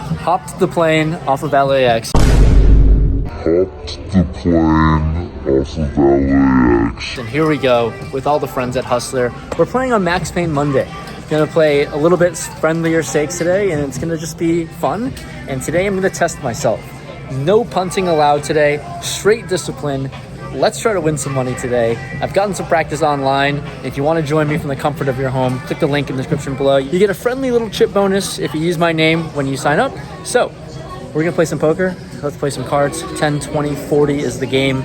Hopped the plane off of LAX. And here we go with all the friends at Hustler. We're playing on Max Payne Monday. Gonna play a little bit friendlier stakes today, and it's gonna just be fun. And today I'm gonna test myself. No punting allowed today, straight discipline. Let's try to win some money today. I've gotten some practice online. If you want to join me from the comfort of your home, click the link in the description below. You get a friendly little chip bonus if you use my name when you sign up. So we're gonna play some poker. Let's play some cards. 10, 20, 40 is the game,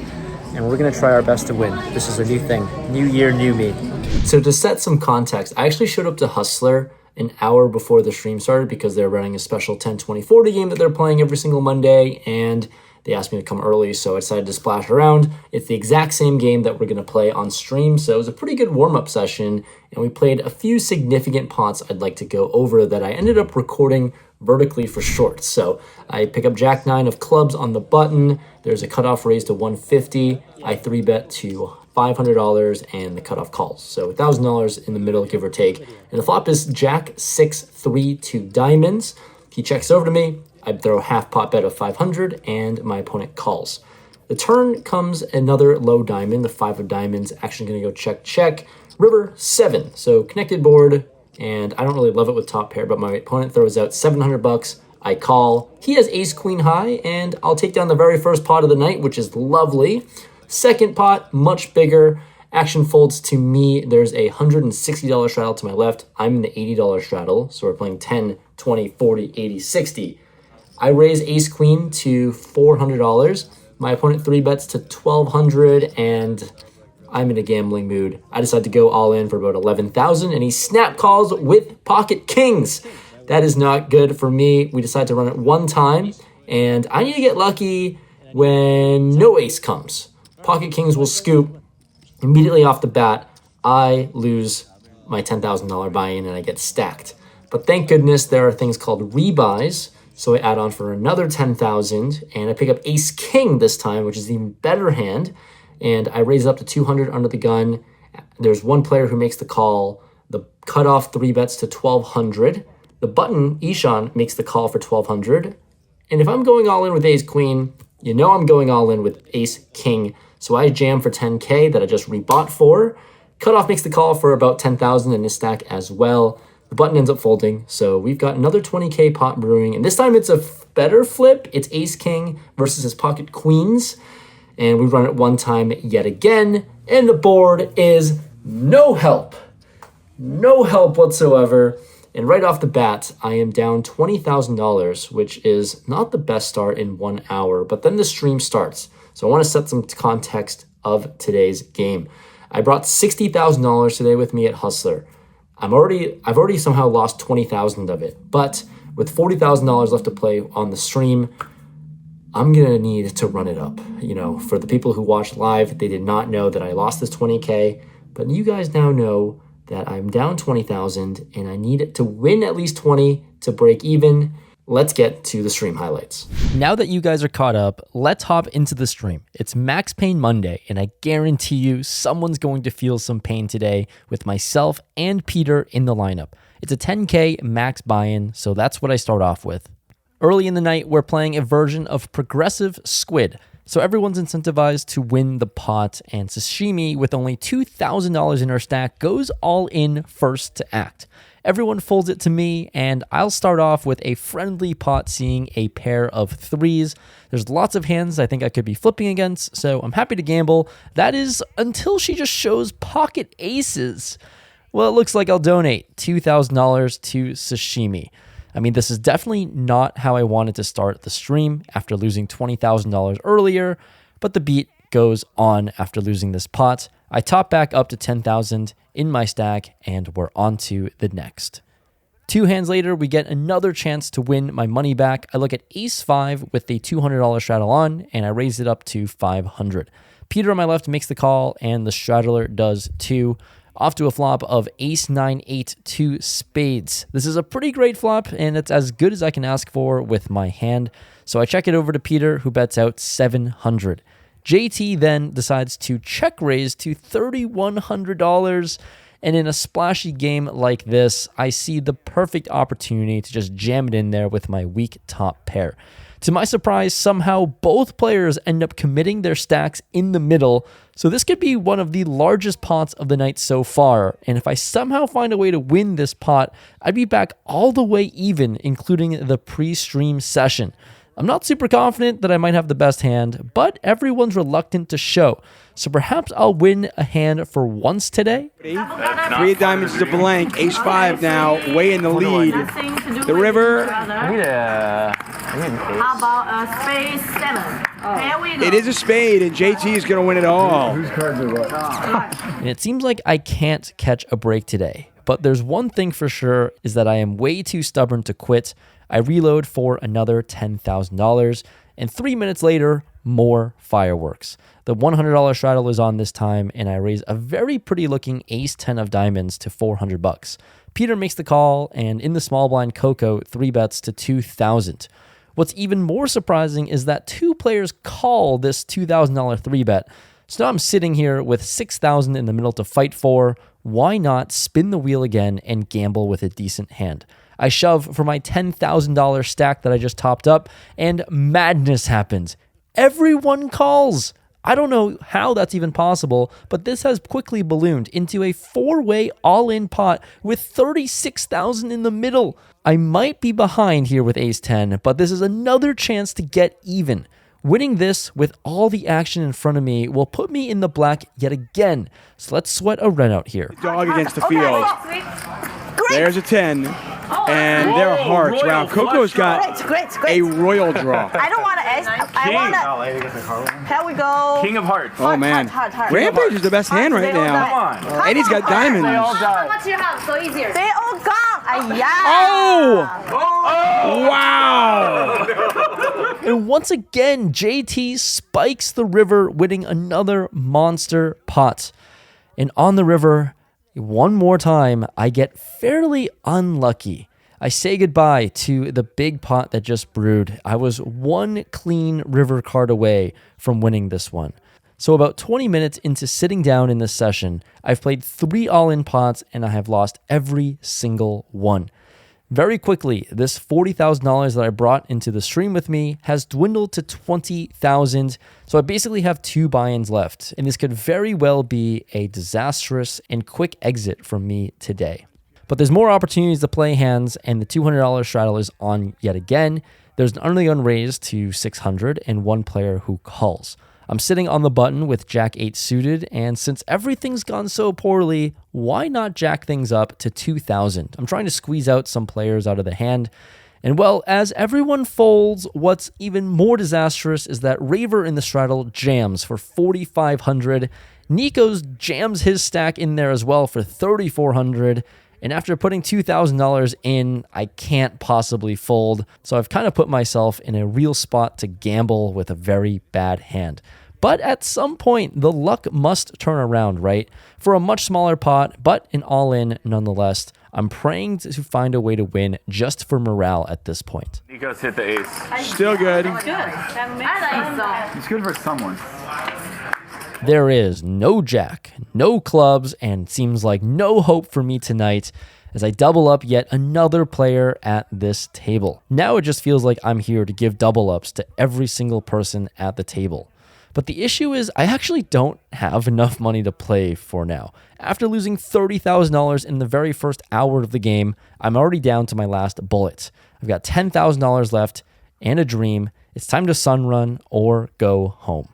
and we're gonna try our best to win. This is a new thing. New year, new me. So to set some context, I actually showed up to Hustler an hour before the stream started because they're running a special 10, 20, 40 game that they're playing every single Monday, and they asked me to come early, so I decided to splash around. It's the exact same game that we're going to play on stream, so it was a pretty good warm-up session, and we played a few significant pots I'd like to go over that I ended up recording vertically for shorts. So I pick up Jack 9 of clubs on the button. There's a cutoff raise to 150. I 3-bet to $500, and the cutoff calls. So $1,000 in the middle, give or take. And the flop is Jack 6, 3, 2 diamonds. He checks over to me. I throw a half pot bet of 500, and my opponent calls. The turn comes another low diamond, the 5 of diamonds. Actually going to go check, check. River 7, so connected board, and I don't really love it with top pair, but my opponent throws out $700. I call. He has ace queen high, and I'll take down the very first pot of the night, which is lovely. Second pot, much bigger. Action folds to me. There's a $160 straddle to my left. I'm in the $80 straddle, so we're playing 10, 20, 40, 80, 60. I raise ace queen to $400. My opponent 3-bets to $1,200, and I'm in a gambling mood. I decide to go all in for about $11,000, and he snap calls with pocket kings. That is not good for me. We decide to run it one time, and I need to get lucky when no ace comes. Pocket kings will scoop. Immediately off the bat, I lose my $10,000 buy-in, and I get stacked. But thank goodness there are things called rebuys. So I add on for another 10,000, and I pick up ace king this time, which is the even better hand, and I raise it up to 200 under the gun. There's one player who makes the call. The cutoff 3-bets to 1,200. The button, Ishan, makes the call for 1,200. And if I'm going all in with ace queen, you know I'm going all in with ace king. So I jam for 10K that I just rebought for. Cutoff makes the call for about 10,000 in his stack as well. The button ends up folding, so we've got another 20K pot brewing, and this time it's a better flip. It's ace king versus his pocket queens, and we run it one time yet again, and the board is no help. No help whatsoever, and right off the bat, I am down $20,000, which is not the best start in 1 hour, but then the stream starts. So I want to set some context of today's game. I brought $60,000 today with me at Hustler. I've already somehow lost 20,000 of it, but with $40,000 left to play on the stream, I'm gonna need to run it up. You know, for the people who watched live, they did not know that I lost this 20K, but you guys now know that I'm down 20,000 and I need it to win at least 20 to break even. Let's get to the stream highlights. Now that you guys are caught up, let's hop into the stream. It's Max Payne Monday, and I guarantee you someone's going to feel some pain today with myself and Peter in the lineup. It's a 10K max buy-in, so that's what I start off with. Early in the night, we're playing a version of Progressive Squid, so everyone's incentivized to win the pot, and Sashimi, with only $2,000 in her stack, goes all in first to act. Everyone folds it to me, and I'll start off with a friendly pot seeing a pair of 3s. There's lots of hands I think I could be flipping against, so I'm happy to gamble. That is until she just shows pocket aces. Well, it looks like I'll donate $2,000 to Sashimi. I mean, this is definitely not how I wanted to start the stream after losing $20,000 earlier, but the beat goes on after losing this pot. I top back up to 10,000 in my stack, and we're on to the next. 2 hands later, we get another chance to win my money back. I look at ace 5 with the $200 straddle on, and I raise it up to 500. Peter on my left makes the call, and the straddler does too. Off to a flop of ace 9, 8, 2 spades. This is a pretty great flop, and it's as good as I can ask for with my hand. So I check it over to Peter, who bets out 700. JT then decides to check raise to $3,100. And in a splashy game like this, I see the perfect opportunity to just jam it in there with my weak top pair. To my surprise, somehow both players end up committing their stacks in the middle, so this could be one of the largest pots of the night so far, and if I somehow find a way to win this pot, I'd be back all the way even, including the pre-stream session. I'm not super confident that I might have the best hand, but everyone's reluctant to show. So perhaps I'll win a hand for once today. 3 of diamonds to blank. Ace-5 now, way in the lead. The river. How about a spade 7? Here we go. It is a spade, and JT is going to win it all. Whose cards are what? And it seems like I can't catch a break today. But there's one thing for sure, is that I am way too stubborn to quit. I reload for another $10,000, and 3 minutes later, more fireworks. The $100 straddle is on this time, and I raise a very pretty looking ace-10 of diamonds to $400. Peter makes the call, and in the small blind, Coco 3-bets to $2,000. What's even more surprising is that 2 players call this $2,000 3-bet. So now I'm sitting here with $6,000 in the middle to fight for. Why not spin the wheel again and gamble with a decent hand? I shove for my $10,000 stack that I just topped up, and madness happens. Everyone calls. I don't know how that's even possible, but this has quickly ballooned into a 4-way all-in pot with $36,000 in the middle. I might be behind here with ace-10, but this is another chance to get even. Winning this with all the action in front of me will put me in the black yet again. So let's sweat a run out here. Dog against the field. There's a 10. And their hearts. Wow, Coco's got a royal draw. I don't want to ace. I want to. Here we go. King of hearts. Oh, man. Heart. Rampage is the best hand right now. And he's got diamonds. How much you have? So easier. They all gone. Oh! Wow! And once again, JT spikes the river, winning another monster pot. And on the river, one more time, I get fairly unlucky. I say goodbye to the big pot that just brewed. I was one clean river card away from winning this one. So about 20 minutes into sitting down in this session, I've played 3 all-in pots and I have lost every single one. Very quickly, this $40,000 that I brought into the stream with me has dwindled to $20,000. So I basically have 2 buy-ins left, and this could very well be a disastrous and quick exit from me today. But there's more opportunities to play hands, and the $200 straddle is on yet again. There's an early unraised to $600 and 1 player who calls. I'm sitting on the button with Jack 8 suited, and since everything's gone so poorly, why not jack things up to $2,000? I'm trying to squeeze out some players out of the hand. And well, as everyone folds, what's even more disastrous is that Raver in the straddle jams for $4,500. Nico's jams his stack in there as well for $3,400. And after putting $2,000 in, I can't possibly fold. So I've kind of put myself in a real spot to gamble with a very bad hand. But at some point, the luck must turn around, right? For a much smaller pot, but an all-in nonetheless. I'm praying to find a way to win just for morale at this point. Nico's hit the ace. Still good. It's good for someone. There is no jack, no clubs, and seems like no hope for me tonight as I double up yet another player at this table. Now it just feels like I'm here to give double ups to every single person at the table. But the issue is I actually don't have enough money to play for now. After losing $30,000 in the very first hour of the game, I'm already down to my last bullet. I've got $10,000 left and a dream. It's time to sun run or go home.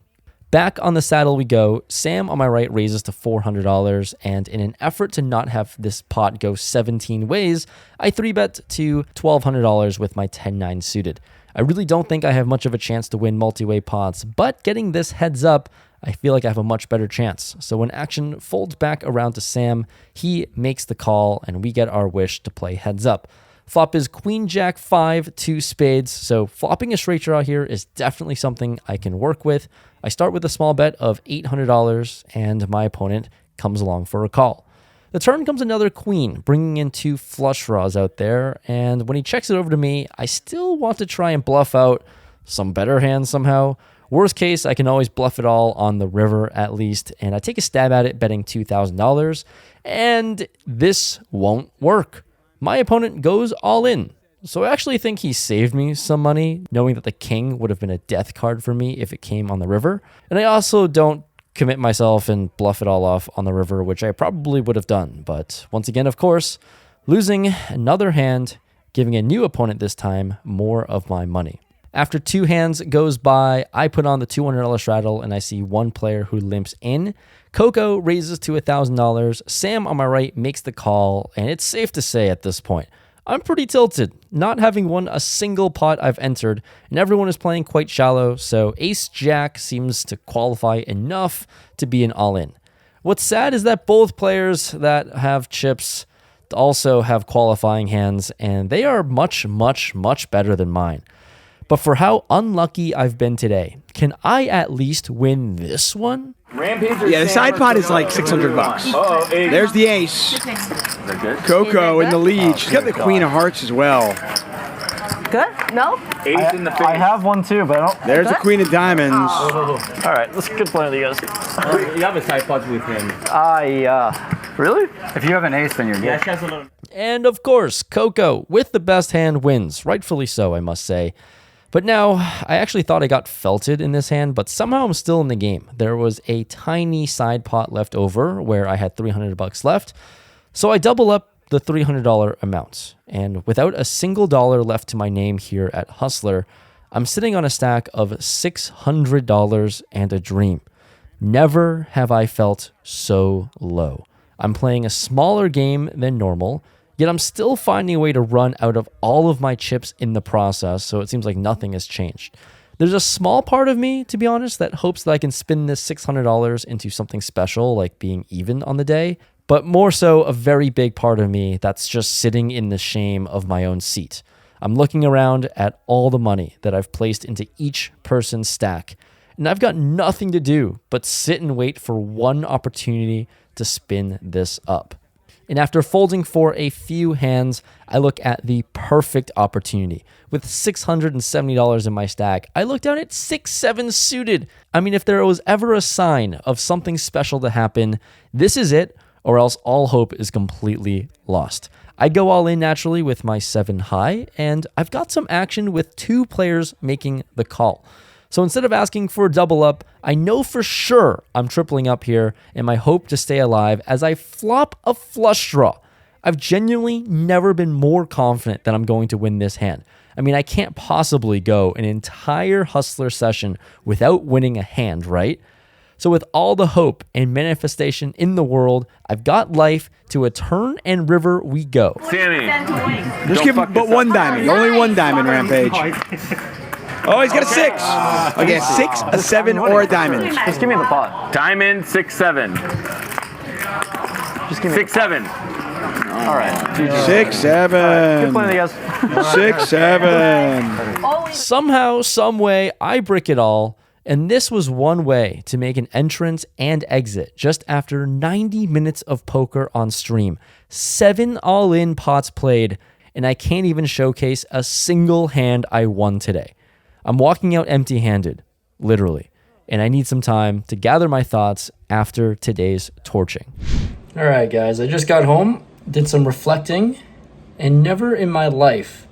Back on the saddle we go. Sam on my right raises to $400, and in an effort to not have this pot go 17 ways, I 3-bet to $1,200 with my 10-9 suited. I really don't think I have much of a chance to win multi-way pots, but getting this heads up, I feel like I have a much better chance. So when action folds back around to Sam, he makes the call, and we get our wish to play heads up. Flop is Queen Jack 5, 2 spades, so flopping a straight draw here is definitely something I can work with. I start with a small bet of $800, and my opponent comes along for a call. The turn comes another queen, bringing in 2 flush draws out there, and when he checks it over to me, I still want to try and bluff out some better hands somehow. Worst case, I can always bluff it all on the river at least, and I take a stab at it betting $2,000, and this won't work. My opponent goes all in. So I actually think he saved me some money, knowing that the king would have been a death card for me if it came on the river. And I also don't commit myself and bluff it all off on the river, which I probably would have done. But once again, of course, losing another hand, giving a new opponent this time more of my money. After 2 hands goes by, I put on the $200 straddle and I see one player who limps in. Coco raises to $1,000. Sam on my right makes the call, and it's safe to say at this point, I'm pretty tilted, not having won a single pot I've entered, and everyone is playing quite shallow, so Ace-Jack seems to qualify enough to be an all-in. What's sad is that both players that have chips also have qualifying hands, and they are much, much, much better than mine. But for how unlucky I've been today, can I at least win this one? Rampage. Yeah, the side pot is like $600. There's the ace. Coco in the lead. She's got the queen of hearts as well. Good? No? Ace in the face. I have one too, but I don't. There's the queen of diamonds. All right, let's good plan to you guys. You have a side pot with him. Really? If you have an ace, then you're good. And of course, Coco with the best hand wins. Rightfully so, I must say. But now, I actually thought I got felted in this hand, but somehow I'm still in the game. There was a tiny side pot left over where I had $300 left. So I double up the $300 amount. And without a single dollar left to my name here at Hustler, I'm sitting on a stack of $600 and a dream. Never have I felt so low. I'm playing a smaller game than normal, yet I'm still finding a way to run out of all of my chips in the process, so it seems like nothing has changed. There's a small part of me, to be honest, that hopes that I can spin this $600 into something special, like being even on the day, but more so a very big part of me that's just sitting in the shame of my own seat. I'm looking around at all the money that I've placed into each person's stack, and I've got nothing to do but sit and wait for one opportunity to spin this up. And after folding for a few hands, I look at the perfect opportunity. With $670 in my stack, I look down at 6-7 suited. I mean, if there was ever a sign of something special to happen, this is it, or else all hope is completely lost. I go all in naturally with my 7 high, and I've got some action with 2 players making the call. So instead of asking for a double up, I know for sure I'm tripling up here in my hope to stay alive as I flop a flush draw. I've genuinely never been more confident that I'm going to win this hand. I mean, I can't possibly go an entire Hustler session without winning a hand, right? So with all the hope and manifestation in the world, I've got life. To a turn and river we go. Sammy. Just give him but one diamond. Only one diamond, Rampage. Oh, he's got a 6. Okay, 6, a 7, or a diamond. Just give me the pot. Diamond 6-7. Just give me 6-7. All right. 6-7. Good plan to you guys. 6-7. Somehow, some way, I brick it all. And this was one way to make an entrance and exit just after 90 minutes of poker on stream. 7 all-in pots played, and I can't even showcase a single hand I won today. I'm walking out empty-handed, literally, and I need some time to gather my thoughts after today's torching. All right, guys, I just got home, did some reflecting, and never in my life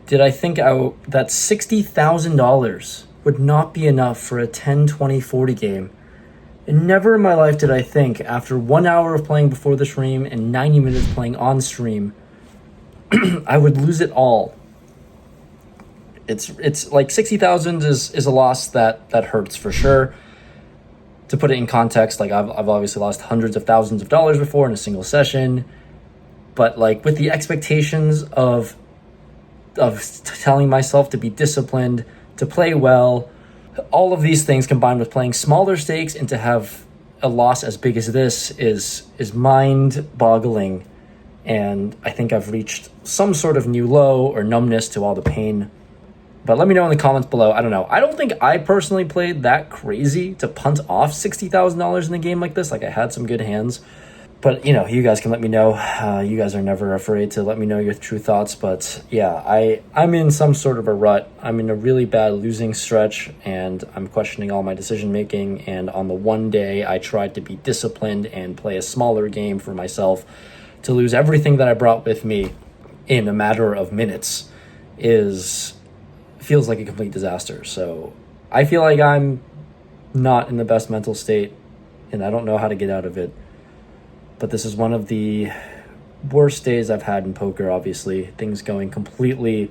did I think that $60,000 would not be enough for a 10, 20, 40 game. And never in my life did I think, after 1 hour of playing before the stream and 90 minutes playing on stream, I would lose it all. It's like 60,000 is a loss that hurts for sure. To put it in context, like I've obviously lost hundreds of thousands of dollars before in a single session, but like with the expectations of telling myself to be disciplined, to play well, all of these things combined with playing smaller stakes and to have a loss as big as this is mind-boggling. And I think I've reached some sort of new low or numbness to all the pain. But let me know in the comments below. I don't know. I don't think I personally played that crazy to punt off $60,000 in a game like this. Like, I had some good hands. But, you guys can let me know. You guys are never afraid to let me know your true thoughts. But, yeah, I'm in some sort of a rut. I'm in a really bad losing stretch, and I'm questioning all my decision-making. And on the one day I tried to be disciplined and play a smaller game for myself, to lose everything that I brought with me in a matter of minutes feels like a complete disaster. So I feel like I'm not in the best mental state, and I don't know how to get out of it. But this is one of the worst days I've had in poker, obviously. Things going the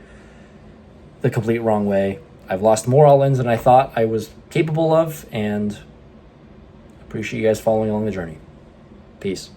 complete wrong way. I've lost more all-ins than I thought I was capable of, and appreciate you guys following along the journey. Peace.